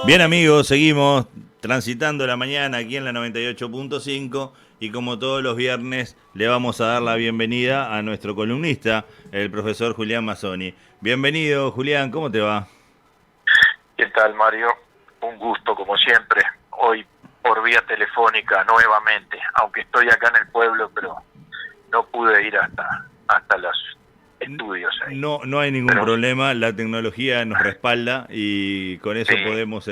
Bien amigos, seguimos transitando la mañana aquí en la 98.5 y como todos los viernes le vamos a dar la bienvenida a nuestro columnista, el profesor Julián Mazzoni. Bienvenido Julián, ¿cómo te va? ¿Qué tal, Mario? Un gusto, como siempre. Hoy por vía telefónica nuevamente, aunque estoy acá en el pueblo, pero no pude ir hasta los estudios ahí. No hay ningún Pero problema, la tecnología nos respalda y con eso sí, podemos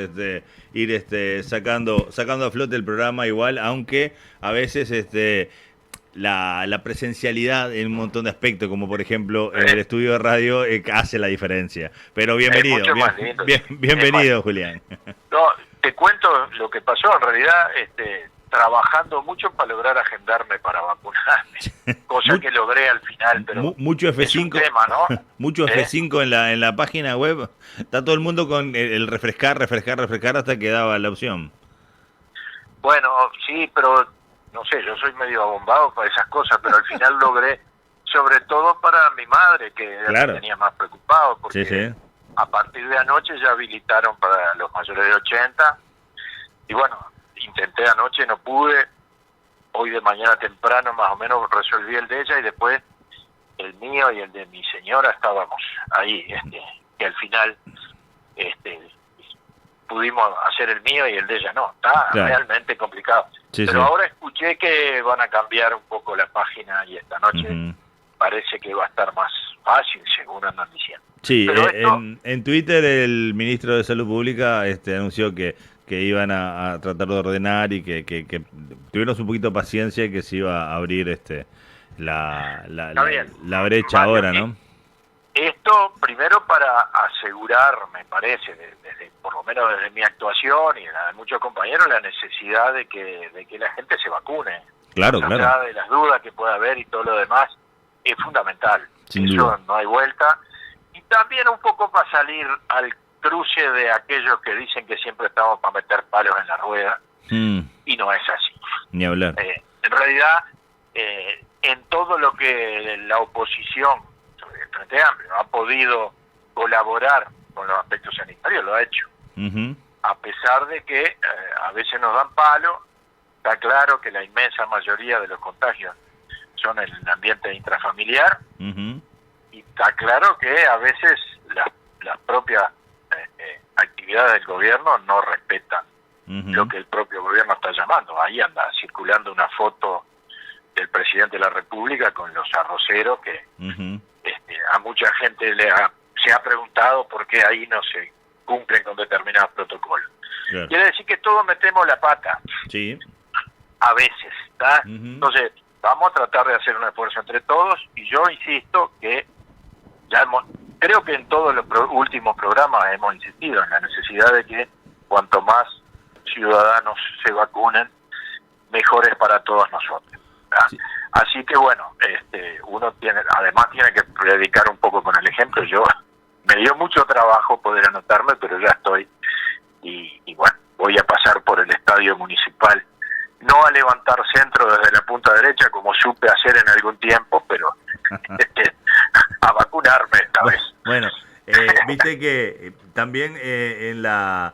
ir sacando a flote el programa igual, aunque a veces la presencialidad en un montón de aspectos, como por ejemplo en el eh, estudio de radio, hace la diferencia. Pero es bienvenido, mucho más lindo, sí. Es más, bienvenido Julián. no, te cuento lo que pasó. En realidad, trabajando mucho para lograr agendarme para vacunarme, cosa Mu- que logré al final, pero Mucho es un F5, tema, ¿no? mucho ¿Eh? F5 en la página web. Está todo el mundo con el refrescar hasta que daba la opción. Bueno, sí, pero no sé, yo soy medio abombado para esas cosas, pero al final logré, sobre todo para mi madre, que era la que Claro, tenía más preocupado, sí, porque sí. a partir de anoche ya habilitaron para los mayores de 80, y bueno, intenté anoche, no pude, hoy de mañana temprano más o menos resolví el de ella, y después el mío y el de mi señora estábamos ahí, que al final este pudimos hacer el mío y el de ella no. Está Claro, realmente complicado. sí, Pero sí. ahora escuché que van a cambiar un poco la página y esta noche Ujú. parece que va a estar más fácil, según andan diciendo. Sí, Pero esto, en Twitter el ministro de Salud Pública anunció que iban a tratar de ordenar y que tuviéramos un poquito de paciencia y que se iba a abrir está bien, la brecha Mario, ahora, ¿no? esto primero para asegurar, me parece, desde, por lo menos desde mi actuación y la de muchos compañeros, la necesidad de que la gente se vacune. Claro, Más claro, allá de las dudas que pueda haber y todo lo demás, es fundamental. sin duda. Eso no hay vuelta. Y también un poco para salir al cruce de aquellos que dicen que siempre estamos para meter palos en la rueda, Mm, y no es así. ni hablar. En realidad, en todo lo que la oposición, sobre el Frente Amplio, ha podido colaborar con los aspectos sanitarios, lo ha hecho. Ujú, A pesar de que a veces nos dan palo, está claro que la inmensa mayoría de los contagios son en el ambiente intrafamiliar, ujú, y está claro que a veces las propias actividades del gobierno no respetan lo ujú. que el propio gobierno está llamando. Ahí anda circulando una foto del presidente de la República con los arroceros que Ujú, a mucha gente se ha preguntado por qué ahí no se cumplen con determinados protocolos. claro. Quiere decir que todos metemos la pata, Sí. a veces, ¿está? Ujú, Entonces, vamos a tratar de hacer un esfuerzo entre todos, y yo insisto que creo que en todos los últimos programas hemos insistido en la necesidad de que cuanto más ciudadanos se vacunen, mejor es para todos nosotros, ¿verdad? sí. Así que bueno, uno además tiene que predicar un poco con el ejemplo. Yo me dio mucho trabajo poder anotarme, pero ya estoy, y bueno, voy a pasar por el estadio municipal, no a levantar centro desde la punta derecha como supe hacer en algún tiempo, pero a vacunarme esta vez. Bueno, viste que también en la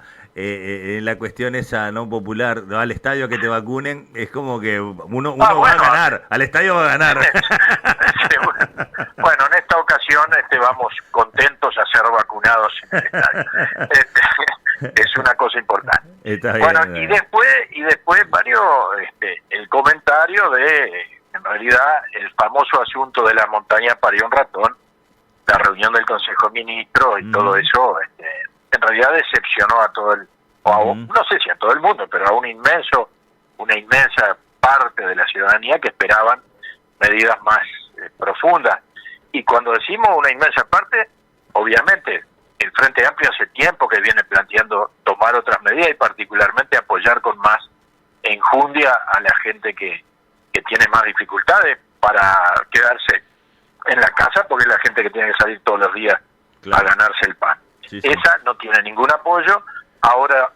cuestión esa no popular, ¿no? Al estadio a que te vacunen, es como que uno va a Bueno, ganar, al estadio va a ganar. bueno, en esta ocasión vamos contentos a ser vacunados en el estadio. Es una cosa importante. Está Bueno, bien. y después Mario, el comentario en realidad, el famoso asunto de la montaña parió un ratón, la reunión del Consejo de Ministros y todo Ujú, eso, en realidad decepcionó a todo ujú, no sé si a todo el mundo, pero a una inmensa parte de la ciudadanía que esperaban medidas más profundas. Y cuando decimos una inmensa parte, obviamente el Frente Amplio hace tiempo que viene planteando tomar otras medidas y particularmente apoyar con más enjundia a la gente que tiene más dificultades para quedarse en la casa, porque es la gente que tiene que salir todos los días a claro. ganarse el pan. Sí, sí. Esa no tiene ningún apoyo. Ahora,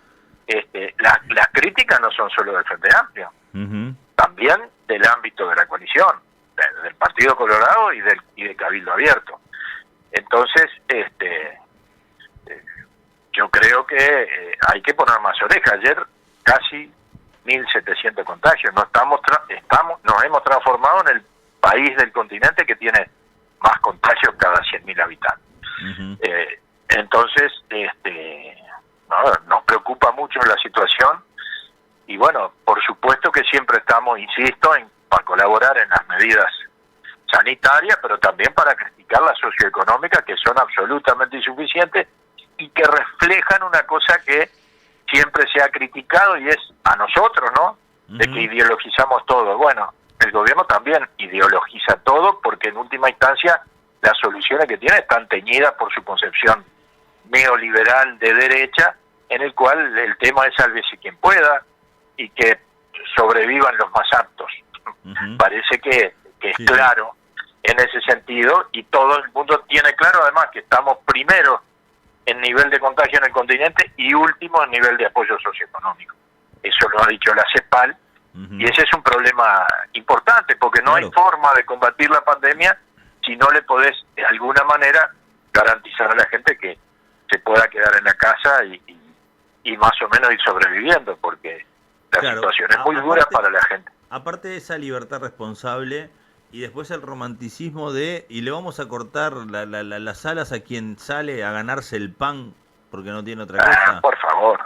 las críticas no son solo del Frente Amplio, Ujú, también del ámbito de la coalición, del Partido Colorado y de Cabildo Abierto. Entonces, yo creo que hay que poner más oreja. Ayer casi 1.700 contagios. Nos hemos transformado en el país del continente que tiene más contagios cada 100.000 habitantes. Uh-huh. Entonces, nos preocupa mucho la situación y bueno, por supuesto que siempre estamos, insisto, para colaborar en las medidas sanitarias, pero también para criticar las socioeconómicas que son absolutamente insuficientes y que reflejan una cosa que siempre se ha criticado y es a nosotros, ¿no? De que ideologizamos todo. Bueno, el gobierno también ideologiza todo porque en última instancia las soluciones que tiene están teñidas por su concepción neoliberal de derecha, en el cual el tema es sálvese quien pueda y que sobrevivan los más aptos. Uh-huh. Parece que es sí, claro en ese sentido, y todo el mundo tiene claro además que estamos primero en nivel de contagio en el continente y último en nivel de apoyo socioeconómico. Eso lo ha dicho la CEPAL, uh-huh. Y ese es un problema importante porque no hay forma de combatir la pandemia si no le podés de alguna manera garantizar a la gente que se pueda quedar en la casa y más o menos ir sobreviviendo, porque la situación es muy dura para la gente. Aparte de esa libertad responsable y después el romanticismo y le vamos a cortar las alas a quien sale a ganarse el pan porque no tiene otra cosa. Por favor,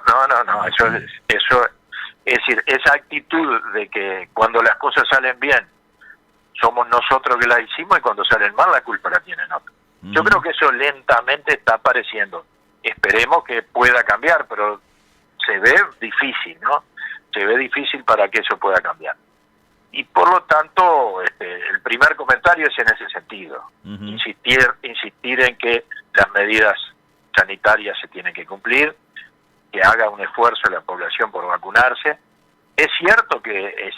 no, eso es decir, esa actitud de que cuando las cosas salen bien somos nosotros que las hicimos y cuando salen mal la culpa la tienen otros. Yo creo que eso lentamente está apareciendo. Esperemos que pueda cambiar, pero se ve difícil, ¿no? Se ve difícil para que eso pueda cambiar. Y por lo tanto, el primer comentario es en ese sentido. Uh-huh. Insistir en que las medidas sanitarias se tienen que cumplir, que haga un esfuerzo la población por vacunarse. Es cierto que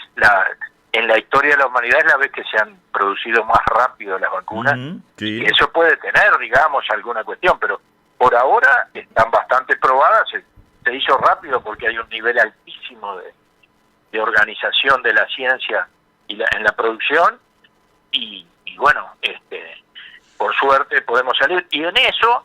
en la historia de la humanidad es la vez que se han producido más rápido las vacunas, uh-huh. Sí. Y eso puede tener, digamos, alguna cuestión, pero por ahora están bastante probadas, se hizo rápido porque hay un nivel altísimo de organización de la ciencia en la producción y bueno, por suerte podemos salir, y en eso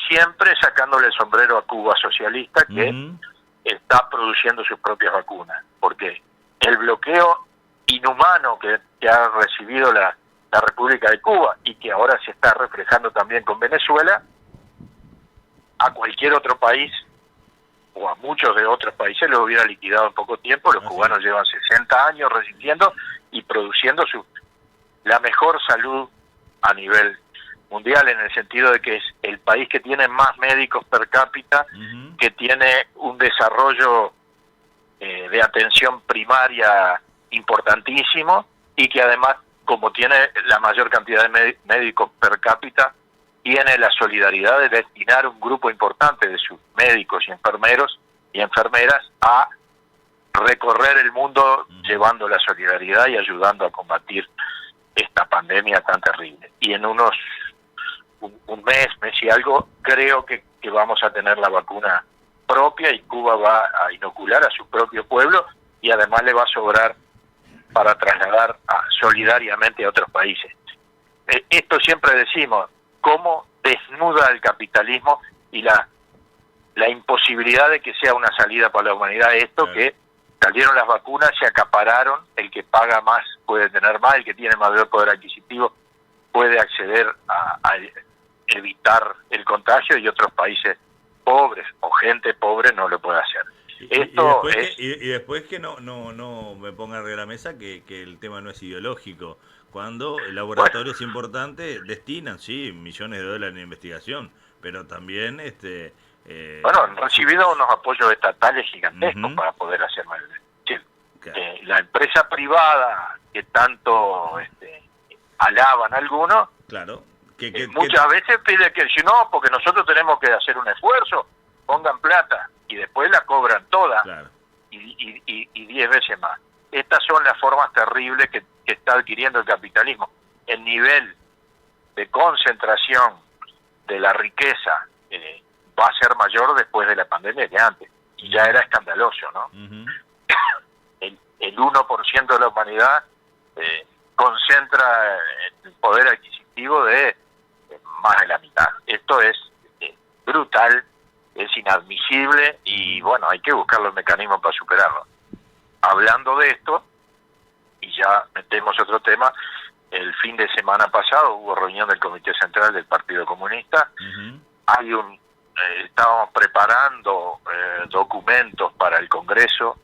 siempre sacándole el sombrero a Cuba socialista que uh-huh. está produciendo sus propias vacunas, porque el bloqueo inhumano que ha recibido la República de Cuba y que ahora se está reflejando también con Venezuela, a cualquier otro país o a muchos de otros países los hubiera liquidado en poco tiempo. Los cubanos llevan 60 años resistiendo y produciendo la mejor salud a nivel mundial, en el sentido de que es el país que tiene más médicos per cápita, uh-huh. que tiene un desarrollo de atención primaria importantísimo y que además, como tiene la mayor cantidad de médicos per cápita, tiene la solidaridad de destinar un grupo importante de sus médicos y enfermeros y enfermeras a recorrer el mundo llevando la solidaridad y ayudando a combatir esta pandemia tan terrible. Y en un mes y algo, creo que vamos a tener la vacuna propia y Cuba va a inocular a su propio pueblo y además le va a sobrar para trasladar solidariamente a otros países. Esto siempre decimos, cómo desnuda el capitalismo y la imposibilidad de que sea una salida para la humanidad esto, claro. Que salieron las vacunas, se acapararon, el que paga más puede tener más, el que tiene mayor poder adquisitivo puede acceder a evitar el contagio y otros países pobres o gente pobre no lo puede hacer. Y después que no me ponga arriba de la mesa que el tema no es ideológico. Cuando laboratorios importantes destinan, sí, millones de dólares en investigación, pero también han recibido unos apoyos estatales gigantescos uh-huh. para poder hacer más. Claro. La empresa privada que tanto alaban algunos, claro, muchas veces pide que si no, porque nosotros tenemos que hacer un esfuerzo, pongan plata y después la cobran toda, claro. y 10 veces más. Estas son las formas terribles que está adquiriendo el capitalismo. El nivel de concentración de la riqueza va a ser mayor después de la pandemia que antes. Y ya era escandaloso, ¿no? Uh-huh. El 1% de la humanidad concentra el poder adquisitivo de más de la mitad. Esto es brutal es inadmisible y bueno, hay que buscar los mecanismos para superarlo. Hablando de esto, y ya metemos otro tema, el fin de semana pasado hubo reunión del Comité Central del Partido Comunista. Estábamos preparando documentos para el Congreso,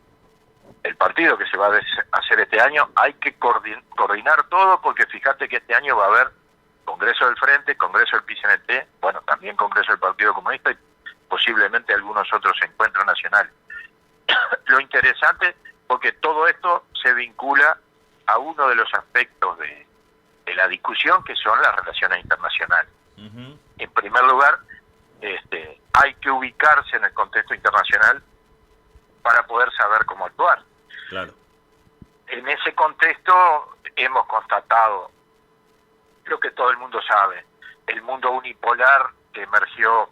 el partido que se va a hacer este año. Hay que coordinar todo, porque fíjate que este año va a haber Congreso del Frente, Congreso del PCNT, bueno, también Congreso del Partido Comunista y posiblemente algunos otros encuentros nacionales. Lo interesante, porque todo esto se vincula a uno de los aspectos de la discusión, que son las relaciones internacionales. En primer lugar, hay que ubicarse en el contexto internacional para poder saber cómo actuar. Claro. En ese contexto hemos constatado lo que todo el mundo sabe: el mundo unipolar que emergió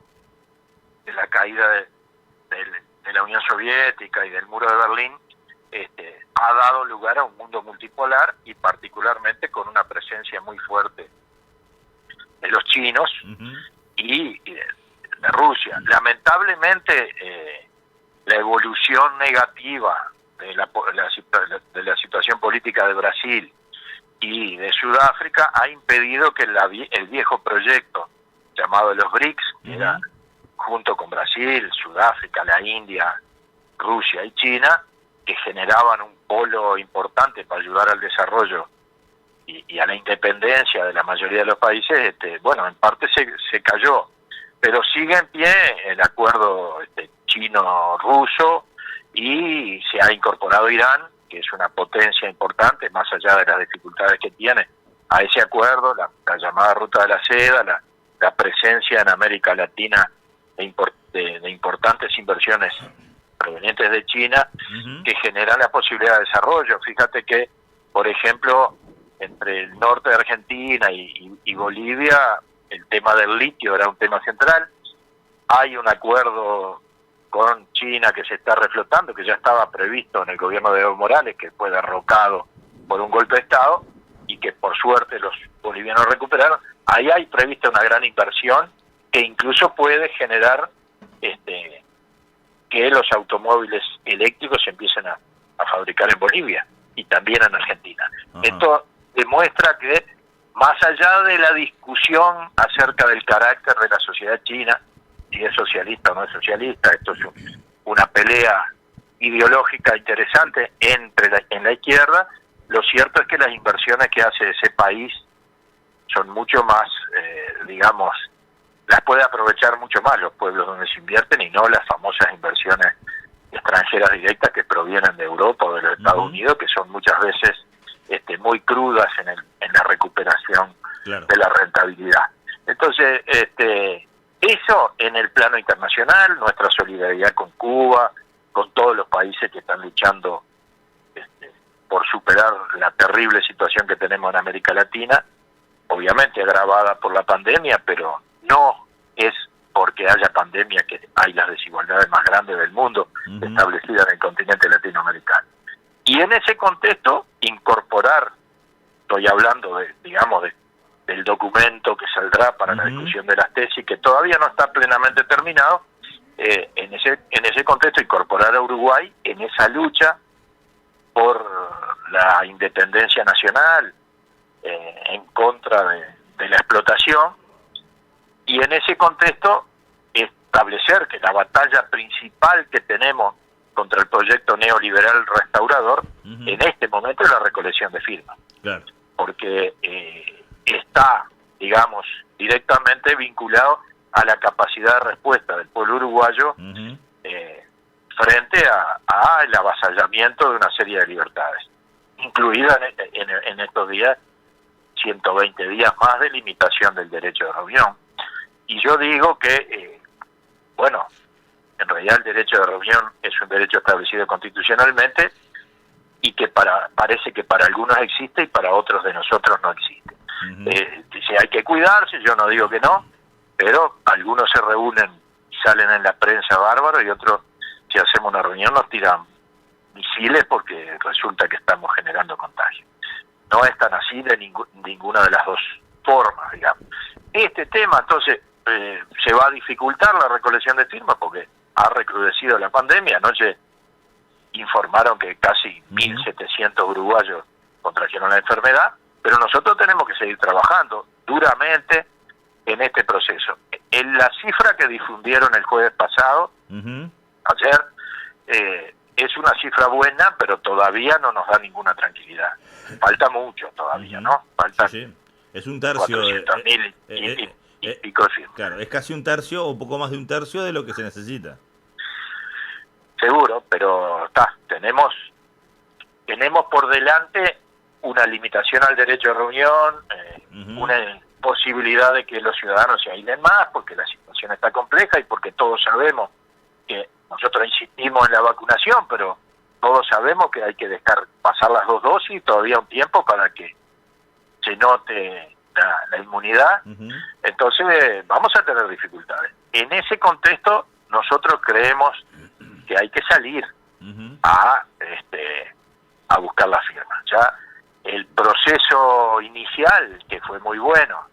de la caída de la Unión Soviética y del muro de Berlín, ha dado lugar a un mundo multipolar, y particularmente con una presencia muy fuerte de los chinos y de Rusia. Lamentablemente, la evolución negativa de la situación política de Brasil y de Sudáfrica ha impedido que el viejo proyecto llamado los BRICS, que era junto con Brasil, Sudáfrica, la India, Rusia y China, que generaban un polo importante para ayudar al desarrollo y a la independencia de la mayoría de los países, bueno, en parte se cayó, pero sigue en pie el acuerdo chino-ruso, y se ha incorporado Irán, que es una potencia importante, más allá de las dificultades que tiene, a ese acuerdo, la llamada Ruta de la Seda, la presencia en América Latina de importantes inversiones provenientes de China, que generan la posibilidad de desarrollo. Fíjate que, por ejemplo, entre el norte de Argentina y Bolivia, el tema del litio era un tema central. Hay un acuerdo con China que se está reflotando, que ya estaba previsto en el gobierno de Evo Morales, que fue derrocado por un golpe de Estado, y que por suerte los bolivianos recuperaron. Ahí hay prevista una gran inversión que incluso puede generar que los automóviles eléctricos se empiecen a fabricar en Bolivia y también en Argentina. Esto demuestra que, más allá de la discusión acerca del carácter de la sociedad china, si es socialista o no es socialista, esto es una pelea ideológica interesante en la izquierda, lo cierto es que las inversiones que hace ese país son mucho más, las puede aprovechar mucho más los pueblos donde se invierten, y no las famosas inversiones extranjeras directas que provienen de Europa o de los Estados Unidos, que son muchas veces muy crudas en la recuperación de la rentabilidad. Entonces, eso en el plano internacional, nuestra solidaridad con Cuba, con todos los países que están luchando por superar la terrible situación que tenemos en América Latina, obviamente agravada por la pandemia, pero no es porque haya pandemia que hay las desigualdades más grandes del mundo establecidas en el continente latinoamericano. Y en ese contexto, incorporar, estoy hablando del documento que saldrá para la discusión de las tesis, que todavía no está plenamente terminado, en ese contexto incorporar a Uruguay en esa lucha por la independencia nacional, en contra de la explotación, y en ese contexto establecer que la batalla principal que tenemos contra el proyecto neoliberal restaurador en este momento es la recolección de firmas. Claro. Porque está, directamente vinculado a la capacidad de respuesta del pueblo uruguayo frente al avasallamiento de una serie de libertades, incluida en estos días 120 días más de limitación del derecho de reunión. Y yo digo que, en realidad el derecho de reunión es un derecho establecido constitucionalmente, y que parece que para algunos existe y para otros de nosotros no existe. Dice, hay que cuidarse, yo no digo que no, pero algunos se reúnen y salen en la prensa bárbaro, y otros, si hacemos una reunión, nos tiran misiles porque resulta que estamos generando contagio. No es tan así de ninguna de las dos formas, digamos. Este tema, entonces, se va a dificultar la recolección de firmas porque ha recrudecido la pandemia. Anoche informaron que casi 1.700 uruguayos contrajeron la enfermedad, pero nosotros tenemos que seguir trabajando duramente en este proceso. En la cifra que difundieron el jueves pasado, ayer, es una cifra buena, pero todavía no nos da ninguna tranquilidad. Falta mucho todavía, ¿no? Falta Es un tercio. 400.000 y pico de firmas. Claro, es casi un tercio o poco más de un tercio de lo que se necesita. Seguro, pero tenemos por delante una limitación al derecho de reunión, una posibilidad de que los ciudadanos se aíslen más, porque la situación está compleja y porque todos sabemos que nosotros insistimos en la vacunación, pero todos sabemos que hay que dejar pasar las 2 dosis todavía un tiempo para que se note la inmunidad. Entonces vamos a tener dificultades. En ese contexto nosotros creemos que hay que salir a buscar la firma. Ya el proceso inicial, que fue muy bueno,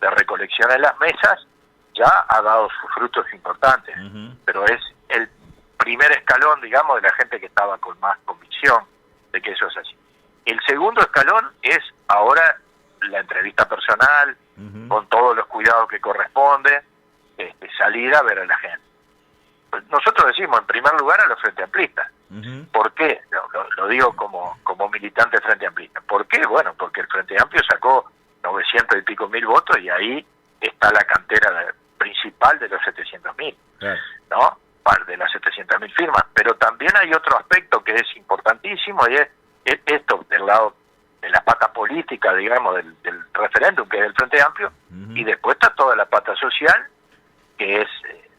de recolección en las mesas, ya ha dado sus frutos importantes, pero es el primer escalón, digamos, de la gente que estaba con más convicción de que eso es así. El segundo escalón es ahora la entrevista personal, con todos los cuidados que corresponde, salir a ver a la gente. Nosotros decimos, en primer lugar, a los Frente Amplistas. ¿Por qué? Lo digo como militante Frente Amplista. ¿Por qué? Bueno, porque el Frente Amplio sacó 900 y pico mil votos y ahí está la cantera principal de los 700.000, ¿no? De las 700.000 firmas. Pero también hay otro aspecto que es importantísimo y es esto del lado de la pata política, digamos, del referéndum, que es el Frente Amplio, y después está toda la pata social, que es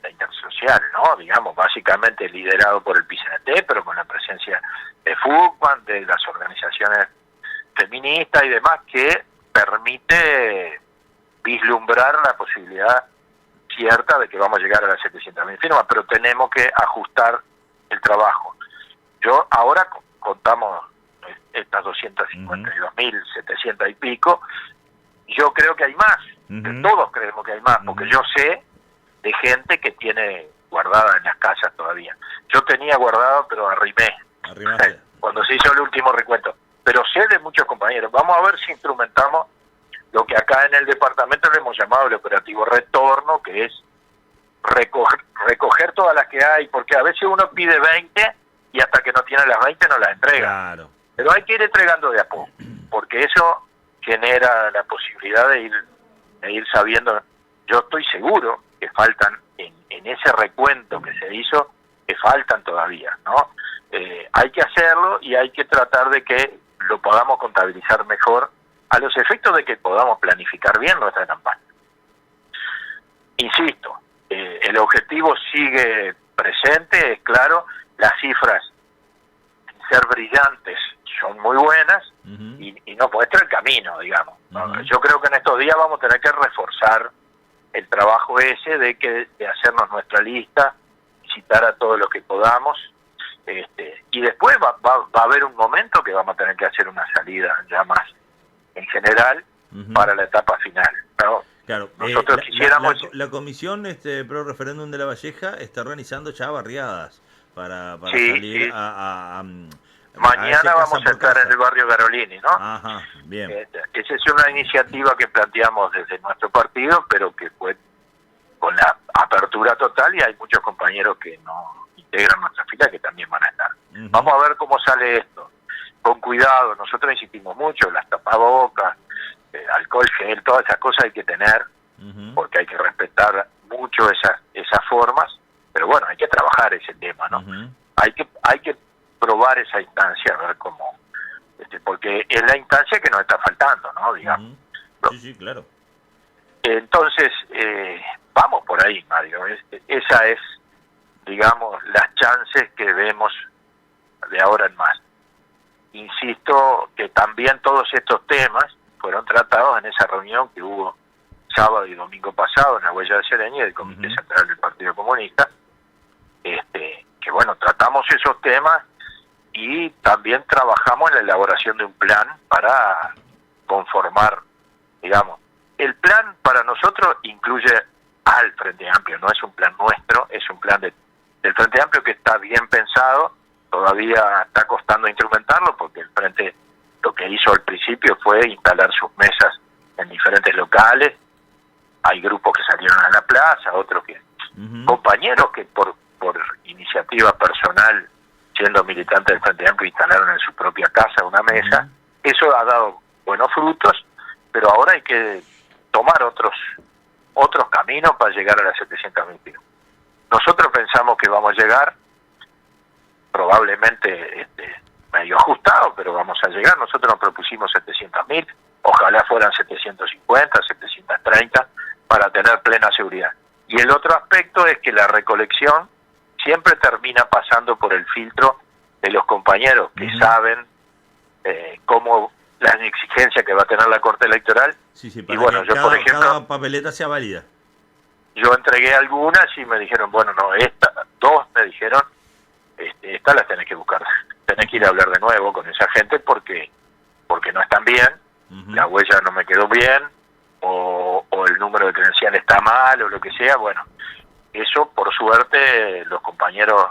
la intersocial, ¿no? Digamos, básicamente liderado por el PCNT, pero con la presencia de FUCMAN, de las organizaciones feministas y demás, que permite vislumbrar la posibilidad cierta de que vamos a llegar a las 700.000 firmas, pero tenemos que ajustar el trabajo. Ahora contamos estas 252.700 y pico, yo creo que hay más, todos creemos que hay más, porque yo sé de gente que tiene guardada en las casas todavía. Yo tenía guardado, pero arrimaste cuando se hizo el último recuento. Pero sé de muchos compañeros. Vamos a ver si instrumentamos lo que acá en el departamento le hemos llamado el operativo retorno, que es recoger todas las que hay, porque a veces uno pide 20 y hasta que no tiene las 20 no las entrega. Claro. Pero hay que ir entregando de a poco, porque eso genera la posibilidad de ir sabiendo. Yo estoy seguro que faltan, en ese recuento que se hizo, que faltan todavía, ¿no? Hay que hacerlo y hay que tratar de que lo podamos contabilizar mejor a los efectos de que podamos planificar bien nuestra campaña. Insisto, el objetivo sigue presente, es claro, las cifras, sin ser brillantes, son muy buenas y nos muestra el camino, digamos. Yo creo que en estos días vamos a tener que reforzar el trabajo ese de hacernos nuestra lista, citar a todos los que podamos, y después va a haber un momento que vamos a tener que hacer una salida ya más en general para la etapa final, ¿no? Claro, nosotros quisiéramos... La comisión pro referéndum de La Valleja está organizando ya barriadas para sí, salir sí. a mañana vamos a estar en el barrio Garolini, ¿no? Ajá, bien. Esa es una iniciativa que planteamos desde nuestro partido, pero que fue con la apertura total y hay muchos compañeros que no integran nuestra fila que también van a estar. Vamos a ver cómo sale esto. Con cuidado, nosotros insistimos mucho, las tapabocas, alcohol gel, todas esas cosas hay que tener, porque hay que respetar mucho esas formas, pero bueno, hay que trabajar ese tema, ¿no? Hay que probar esa instancia, a ver cómo, porque es la instancia que nos está faltando, ¿no? Digamos. Sí, claro. Entonces, vamos por ahí, Mario. Esa es, digamos, las chances que vemos de ahora en más. Insisto que también todos estos temas fueron tratados en esa reunión que hubo sábado y domingo pasado en la Huella de Sereña y del Comité Central del Partido Comunista, que bueno, tratamos esos temas y también trabajamos en la elaboración de un plan para conformar, digamos, el plan para nosotros incluye al Frente Amplio, no es un plan nuestro, es un plan del Frente Amplio que está bien pensado, todavía está costando instrumentarlo porque el Frente lo que hizo al principio fue instalar sus mesas en diferentes locales, hay grupos que salieron a la plaza, otros que compañeros que por iniciativa personal, siendo militantes del Frente Amplio, instalaron en su propia casa una mesa. Eso ha dado buenos frutos, pero ahora hay que tomar otros caminos para llegar a las 700.000 firmas. Nosotros pensamos que vamos a llegar, probablemente medio ajustado, pero vamos a llegar. Nosotros nos propusimos 700.000, ojalá fueran 750, 730, para tener plena seguridad. Y el otro aspecto es que la recolección siempre termina pasando por el filtro de los compañeros que saben cómo las exigencias que va a tener la Corte Electoral. Sí, para y bueno, que yo por ejemplo, cada papeleta sea válida. Yo entregué algunas y me dijeron, bueno, no, dos me dijeron, estas las tenés que buscar, tenés que ir a hablar de nuevo con esa gente porque no están bien, la huella no me quedó bien, o el número de credencial está mal, o lo que sea. Bueno, eso por suerte los compañeros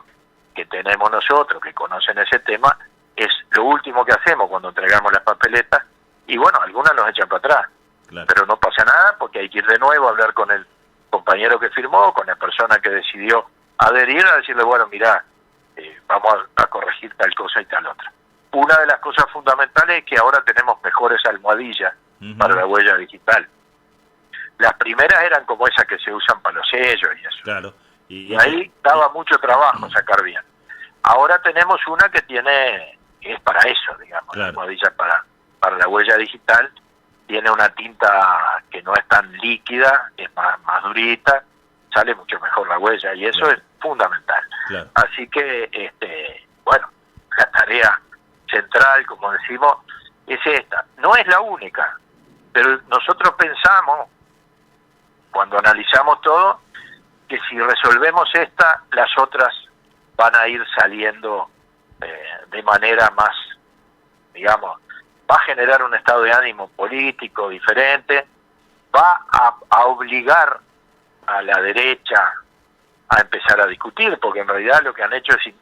que tenemos nosotros, que conocen ese tema, es lo último que hacemos cuando entregamos las papeletas, y bueno, algunas nos echan para atrás, claro. Pero no pasa nada porque hay que ir de nuevo a hablar con el compañero que firmó, con la persona que decidió adherir, a decirle, bueno, mirá, vamos a corregir tal cosa y tal otra. Una de las cosas fundamentales es que ahora tenemos mejores almohadillas para la huella digital. Las primeras eran como esas que se usan para los sellos y eso. Claro. Y ahí daba mucho trabajo sacar bien. Ahora tenemos una que es para eso, digamos, claro. La almohadilla para la huella digital. Tiene una tinta que no es tan líquida, es más durita, sale mucho mejor la huella y eso es fundamental. Claro. Así que, bueno, la tarea central, como decimos, es esta. No es la única, pero nosotros pensamos, cuando analizamos todo, que si resolvemos esta, las otras van a ir saliendo de manera más, digamos, va a generar un estado de ánimo político diferente, va a obligar a la derecha a empezar a discutir, porque en realidad lo que han hecho es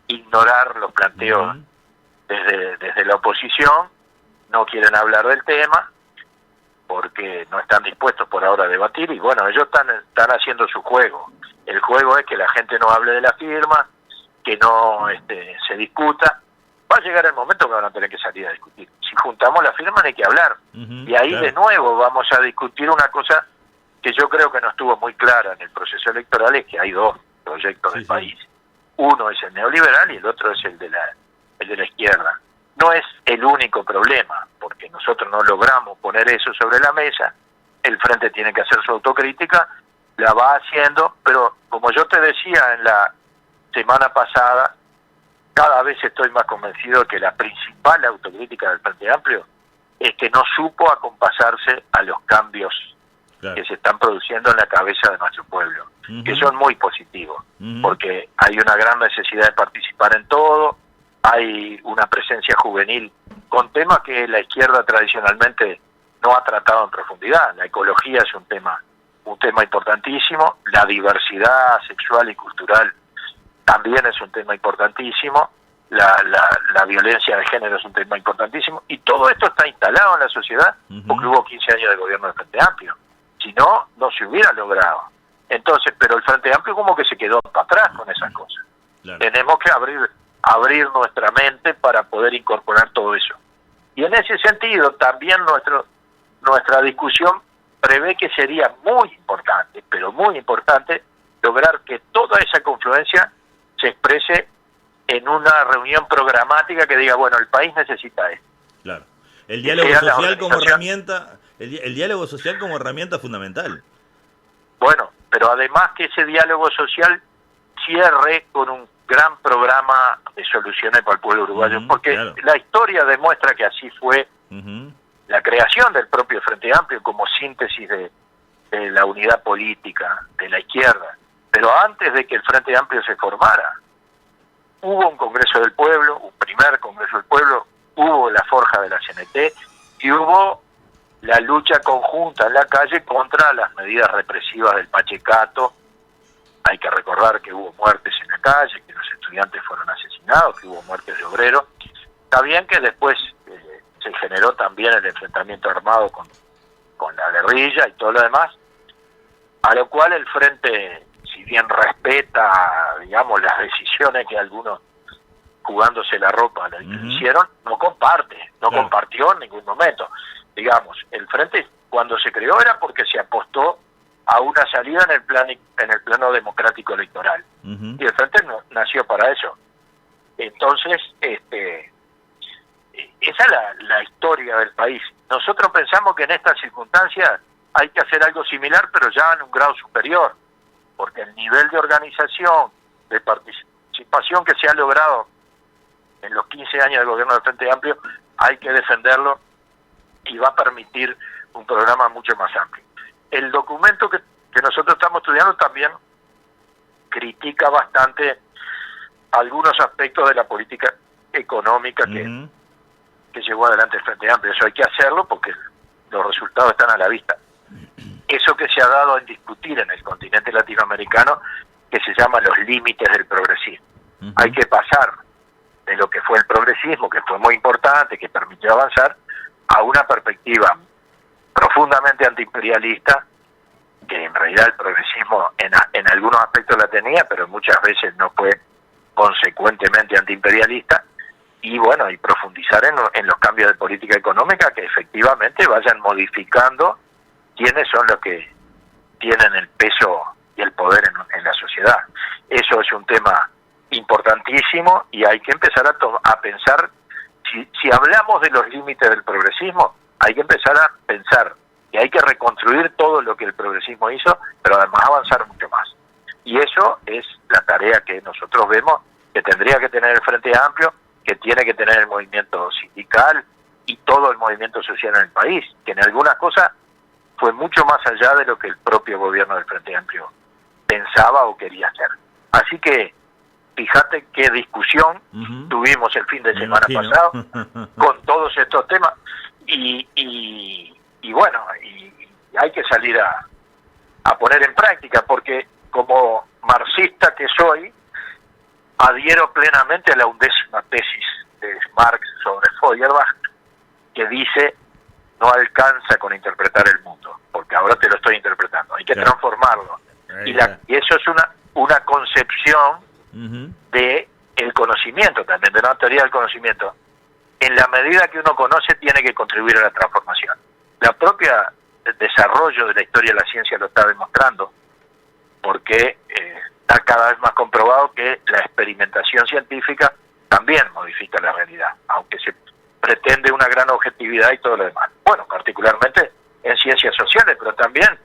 ignorar los planteos desde la oposición, no quieren hablar del tema, porque no están dispuestos por ahora a debatir, y bueno, ellos están haciendo su juego. El juego es que la gente no hable de la firma, que no se discuta. Va a llegar el momento que van a tener que salir a discutir. Si juntamos la firma hay que hablar. Y ahí claro. De nuevo vamos a discutir una cosa que yo creo que no estuvo muy clara en el proceso electoral, es que hay dos proyectos del país. Uno es el neoliberal y el otro es el de la izquierda. No es el único problema, porque nosotros no logramos poner eso sobre la mesa. El Frente tiene que hacer su autocrítica, la va haciendo, pero como yo te decía en la semana pasada, cada vez estoy más convencido de que la principal autocrítica del Frente Amplio es que no supo acompasarse a los cambios que se están produciendo en la cabeza de nuestro pueblo, que son muy positivos, porque hay una gran necesidad de participar en todo, hay una presencia juvenil con temas que la izquierda tradicionalmente no ha tratado en profundidad. La ecología es un tema importantísimo, la diversidad sexual y cultural también es un tema importantísimo, la violencia de género es un tema importantísimo, y todo esto está instalado en la sociedad porque hubo 15 años de gobierno del Frente Amplio. Si no, no se hubiera logrado. Entonces, pero el Frente Amplio como que se quedó para atrás con esas cosas. Claro. Tenemos que abrir nuestra mente para poder incorporar todo eso. Y en ese sentido, también nuestra discusión prevé que sería muy importante, pero muy importante, lograr que toda esa confluencia se exprese en una reunión programática que diga, bueno, el país necesita esto. Claro. El diálogo social como herramienta, el diálogo social como herramienta fundamental. Bueno, pero además que ese diálogo social cierre con un gran programa de soluciones para el pueblo uruguayo, porque claro. La historia demuestra que así fue la creación del propio Frente Amplio como síntesis de la unidad política de la izquierda. Pero antes de que el Frente Amplio se formara, hubo un Congreso del Pueblo, un primer Congreso del Pueblo, hubo la forja de la CNT y hubo la lucha conjunta en la calle contra las medidas represivas del Pachecato. Hay que recordar que hubo muertes en la calle, que los estudiantes fueron asesinados, que hubo muertes de obreros. Está bien que después se generó también el enfrentamiento armado con la guerrilla y todo lo demás, a lo cual el Frente, si bien respeta, digamos, las decisiones que algunos jugándose la ropa le hicieron, no compartió en ningún momento. Digamos, el Frente cuando se creó era porque se apostó a una salida en el plano democrático electoral. Y el Frente nació para eso. Entonces, esa es la historia del país. Nosotros pensamos que en estas circunstancias hay que hacer algo similar, pero ya en un grado superior, porque el nivel de organización, de participación que se ha logrado en los 15 años del gobierno del Frente Amplio, hay que defenderlo y va a permitir un programa mucho más amplio. El documento que nosotros estamos estudiando también critica bastante algunos aspectos de la política económica que llevó adelante el Frente Amplio. Eso hay que hacerlo porque los resultados están a la vista. Eso que se ha dado a discutir en el continente latinoamericano, que se llama los límites del progresismo. Hay que pasar de lo que fue el progresismo, que fue muy importante, que permitió avanzar, a una perspectiva profundamente antiimperialista, que en realidad el progresismo en algunos aspectos la tenía, pero muchas veces no fue consecuentemente antiimperialista, y bueno, y profundizar en los cambios de política económica que efectivamente vayan modificando quiénes son los que tienen el peso y el poder en la sociedad. Eso es un tema importantísimo y hay que empezar a pensar, si hablamos de los límites del progresismo, hay que empezar a pensar que hay que reconstruir todo lo que el progresismo hizo, pero además avanzar mucho más. Y eso es la tarea que nosotros vemos que tendría que tener el Frente Amplio, que tiene que tener el movimiento sindical y todo el movimiento social en el país, que en algunas cosas fue mucho más allá de lo que el propio gobierno del Frente Amplio pensaba o quería hacer. Así que fíjate qué discusión tuvimos el fin de semana pasado con todos estos temas y bueno, y hay que salir a poner en práctica, porque como marxista que soy, adhiero plenamente a la 11ª tesis de Marx sobre Feuerbach, que dice: no alcanza con interpretar el mundo, porque ahora te lo estoy interpretando, hay que transformarlo. Y eso es una concepción de el conocimiento, también de una teoría del conocimiento. En la medida que uno conoce, tiene que contribuir a la transformación. La propia desarrollo de la historia de la ciencia lo está demostrando, porque está cada vez más comprobado que la experimentación científica también modifica la realidad, aunque se pretende una gran objetividad y todo lo demás. Bueno, particularmente en ciencias sociales, pero también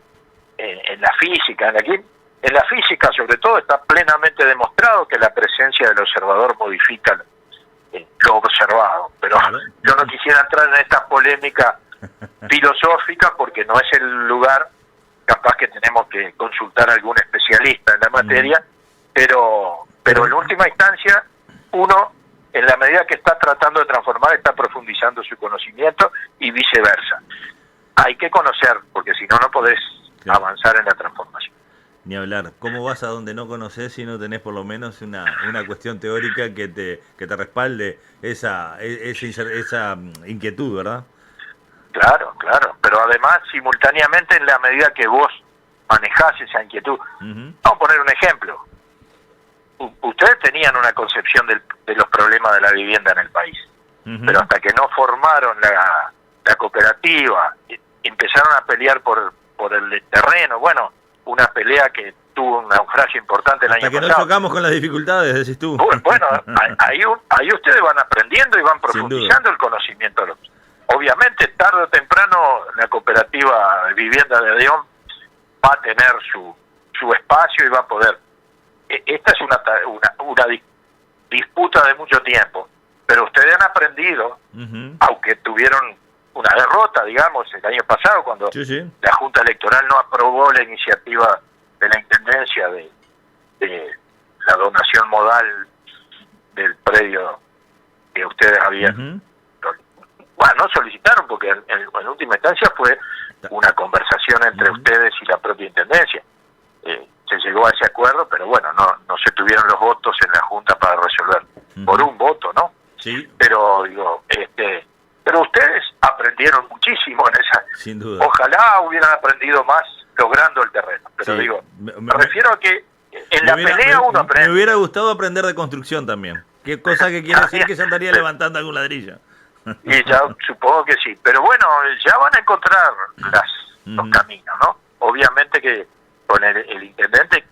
en la física. En la física, sobre todo, está plenamente demostrado que la presencia del observador modifica lo observado. Pero yo no quisiera entrar en esta polémica filosófica porque no es el lugar. Capaz que tenemos que consultar a algún especialista en la materia, pero en última instancia, uno, en la medida que está tratando de transformar, está profundizando su conocimiento y viceversa. Hay que conocer, porque si no, no podés avanzar en la transformación. Ni hablar. ¿Cómo vas a donde no conoces si no tenés por lo menos una cuestión teórica que te respalde esa inquietud, verdad? Claro, pero además, simultáneamente, en la medida que vos manejás esa inquietud. Vamos a poner un ejemplo. Ustedes tenían una concepción de los problemas de la vivienda en el país, pero hasta que no formaron la cooperativa, empezaron a pelear por el terreno, bueno, una pelea que tuvo un naufragio importante el año pasado. Hasta que no chocamos con las dificultades, decís tú. Bueno, ahí ustedes van aprendiendo y van profundizando el conocimiento. Obviamente, tarde o temprano, la cooperativa de vivienda de Adeón va a tener su espacio y va a poder. Esta es una disputa de mucho tiempo, pero ustedes han aprendido, aunque tuvieron una derrota, digamos, el año pasado, cuando la Junta Electoral no aprobó la iniciativa de la Intendencia de la donación modal del predio que ustedes habían. Bueno, no solicitaron, porque en última instancia fue una conversación entre ustedes y la propia Intendencia. Se llegó a ese acuerdo, pero bueno, no se tuvieron los votos en la Junta para resolver. Por un voto, ¿no? Sí. Pero digo, pero ustedes aprendieron muchísimo en esa. Sin duda. Ojalá hubieran aprendido más logrando el terreno. Pero Sí. digo, me refiero a que en la pelea uno aprende. Me hubiera gustado aprender de construcción también. Qué cosa que quiere decir que se andaría levantando algún ladrillo. Y ya supongo que sí. Pero bueno, ya van a encontrar los caminos, ¿no? Obviamente que con el intendente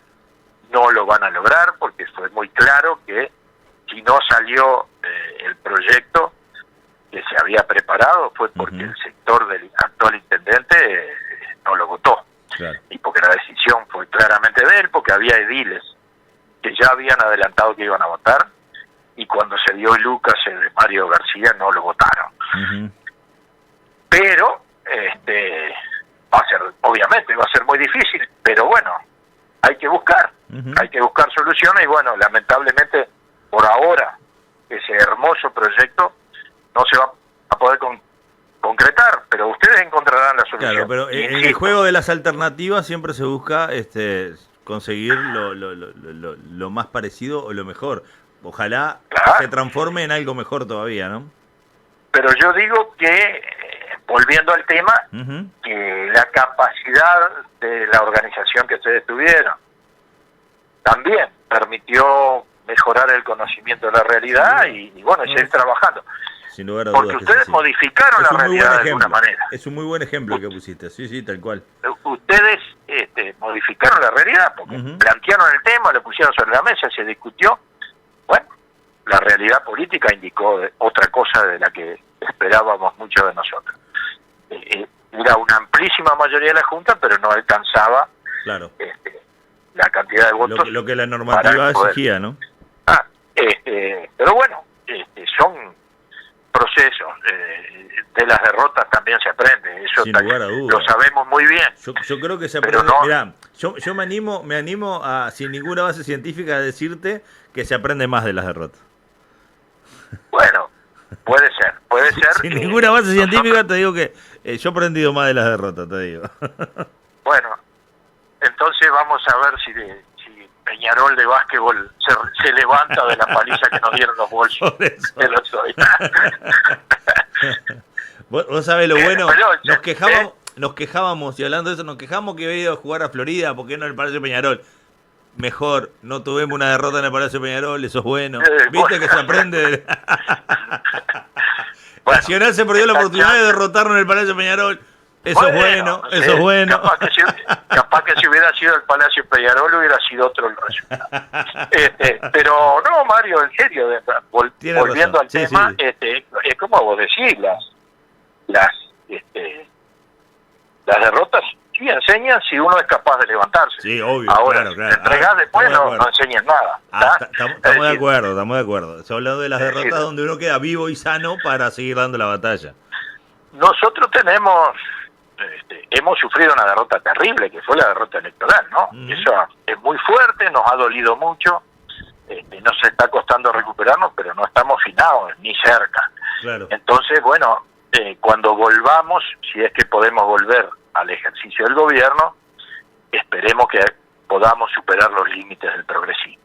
no lo van a lograr, porque fue muy claro que si no salió el proyecto que se había preparado fue porque el sector del actual intendente no lo votó. Claro. Y porque la decisión fue claramente de él, porque había ediles que ya habían adelantado que iban a votar, y cuando se dio Lucas de Mario García no lo votaron. Pero obviamente va a ser muy difícil, pero bueno, hay que buscar soluciones, y bueno, lamentablemente por ahora ese hermoso proyecto no se va a poder concretar, pero ustedes encontrarán la solución. Claro, pero en el juego de las alternativas siempre se busca conseguir lo más parecido o lo mejor. Ojalá se transforme en algo mejor todavía, ¿no? Pero yo digo que, volviendo al tema, que la capacidad de la organización que ustedes tuvieron también permitió mejorar el conocimiento de la realidad y bueno, seguir trabajando. Sin lugar a dudas. Porque ustedes modificaron la realidad de alguna manera. Es un muy buen ejemplo que pusiste, sí, tal cual. Ustedes modificaron la realidad, porque plantearon el tema, lo pusieron sobre la mesa, se discutió. Bueno, la realidad política indicó otra cosa de la que esperábamos muchos de nosotros. Era una amplísima mayoría de la Junta, pero no alcanzaba la cantidad de votos. Lo que la normativa exigía, ¿no? Pero bueno, son procesos. De las derrotas también se aprende. Eso sin lugar a dudas. Lo sabemos muy bien. Yo creo que se aprende. Mirá, yo me animo a, sin ninguna base científica, a decirte que se aprende más de las derrotas. Bueno, puede ser. Sin ninguna base científica te digo que yo he aprendido más de las derrotas, te digo. Bueno, entonces vamos a ver si Peñarol de básquetbol se levanta de la paliza que nos dieron los bolsos de los hoy. ¿Vos sabés lo bueno? Nos quejábamos, y hablando de eso, nos quejamos que había ido a jugar a Florida, ¿por qué no en el Palacio Peñarol? Mejor, no tuvimos una derrota en el Palacio Peñarol, eso es bueno. ¿Viste que se aprende? Nacional se perdió la oportunidad de derrotarnos en el Palacio Peñarol. Eso es bueno, eso es bueno. Capaz que si hubiera sido el Palacio Peñarol hubiera sido otro el resultado. Pero no, Mario, en serio, volviendo al tema, es como vos decís, las derrotas sí enseñan si uno es capaz de levantarse. Sí, obvio. Ahora, claro. Entregás después no enseñan nada. Estamos de acuerdo. Estoy hablando de las derrotas donde uno queda vivo y sano para seguir dando la batalla. Nosotros hemos sufrido una derrota terrible, que fue la derrota electoral, ¿no? Eso es muy fuerte, nos ha dolido mucho, nos está costando recuperarnos, pero no estamos finados, ni cerca. Claro. Entonces, bueno, cuando volvamos, si es que podemos volver al ejercicio del gobierno, esperemos que podamos superar los límites del progresismo.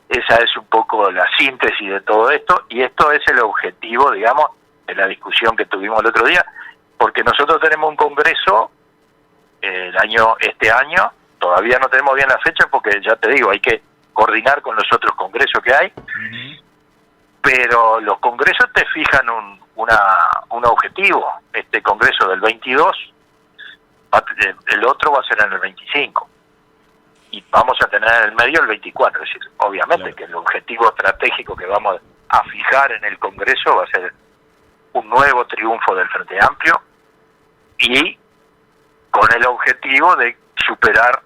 Esa es un poco la síntesis de todo esto, y esto es el objetivo, digamos, de la discusión que tuvimos el otro día, porque nosotros tenemos un congreso este año, todavía no tenemos bien la fecha, porque ya te digo, hay que coordinar con los otros congresos que hay, pero los congresos te fijan un objetivo. Este congreso del 22, el otro va a ser en el 25, y vamos a tener en el medio el 24, es decir, obviamente que el objetivo estratégico que vamos a fijar en el congreso va a ser un nuevo triunfo del Frente Amplio, y con el objetivo de superar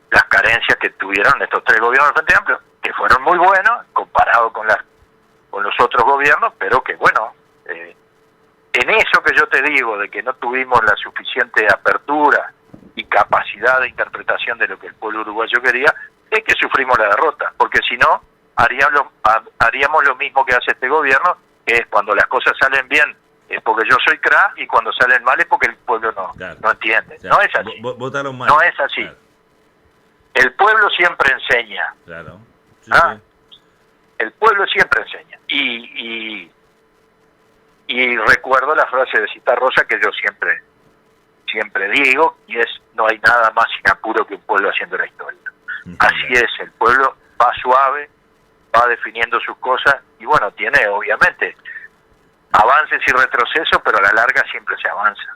las carencias que tuvieron estos tres gobiernos del Frente Amplio, que fueron muy buenos comparado con los otros gobiernos, pero que bueno, en eso que yo te digo, de que no tuvimos la suficiente apertura y capacidad de interpretación de lo que el pueblo uruguayo quería, es que sufrimos la derrota, porque si no, haríamos lo mismo que hace este gobierno, que es cuando las cosas salen bien es porque yo soy crack y cuando salen mal es porque el pueblo no entiende. O sea, no es así. Votaron mal. No es así. Claro. El pueblo siempre enseña. Claro. Sí, ¿Ah? sí. El pueblo siempre enseña. Y recuerdo la frase de Cita Rosa que yo siempre digo, y es: no hay nada más sin apuro que un pueblo haciendo la historia. Así es, el pueblo va suave, va definiendo sus cosas, y bueno, tiene obviamente avances y retrocesos, pero a la larga siempre se avanza.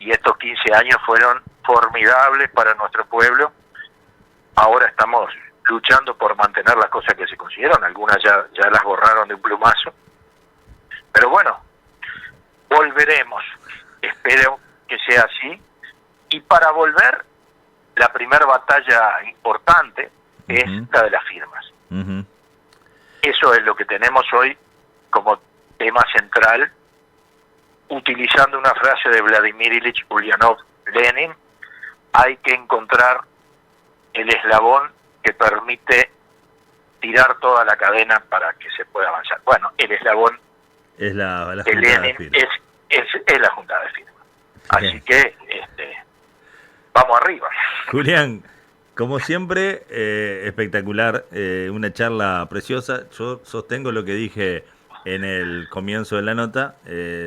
Y estos 15 años fueron formidables para nuestro pueblo. Ahora estamos luchando por mantener las cosas que se consiguieron, algunas ya las borraron de un plumazo, pero bueno, volveremos, espero que sea así. Y para volver, la primera batalla importante es la de las firmas. Eso es lo que tenemos hoy como tema central, utilizando una frase de Vladimir Ilich Ulyanov Lenin: hay que encontrar el eslabón que permite tirar toda la cadena para que se pueda avanzar. Bueno, el eslabón es la de Lenin es la junta de firmas. Así que vamos arriba. Julián, como siempre, espectacular, una charla preciosa. Yo sostengo lo que dije en el comienzo de la nota,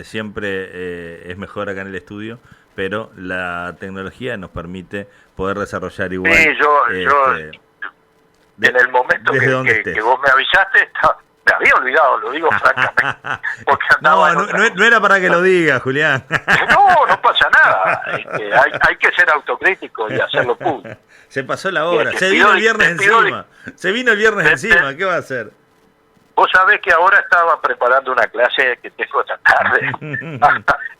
siempre es mejor acá en el estudio, pero la tecnología nos permite poder desarrollar igual. Sí, en el momento que vos me avisaste, me había olvidado, lo digo francamente. Porque no era para que lo digas, Julián. No pasa nada. Hay que ser autocrítico y hacerlo público. Se pasó la hora, se vino el viernes encima. Se vino el viernes encima, ¿qué va a hacer? Vos sabés que ahora estaba preparando una clase que tengo esta tarde.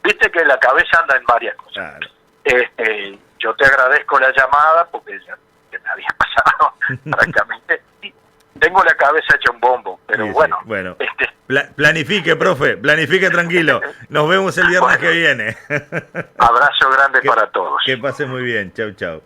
Viste que la cabeza anda en varias cosas. Claro. Yo te agradezco la llamada porque ya me había pasado francamente. Tengo la cabeza hecha un bombo, pero sí, bueno. Sí. Bueno, planifique, profe, planifique tranquilo. Nos vemos el viernes que viene. Abrazo grande para todos. Que pase muy bien. Chau, chau.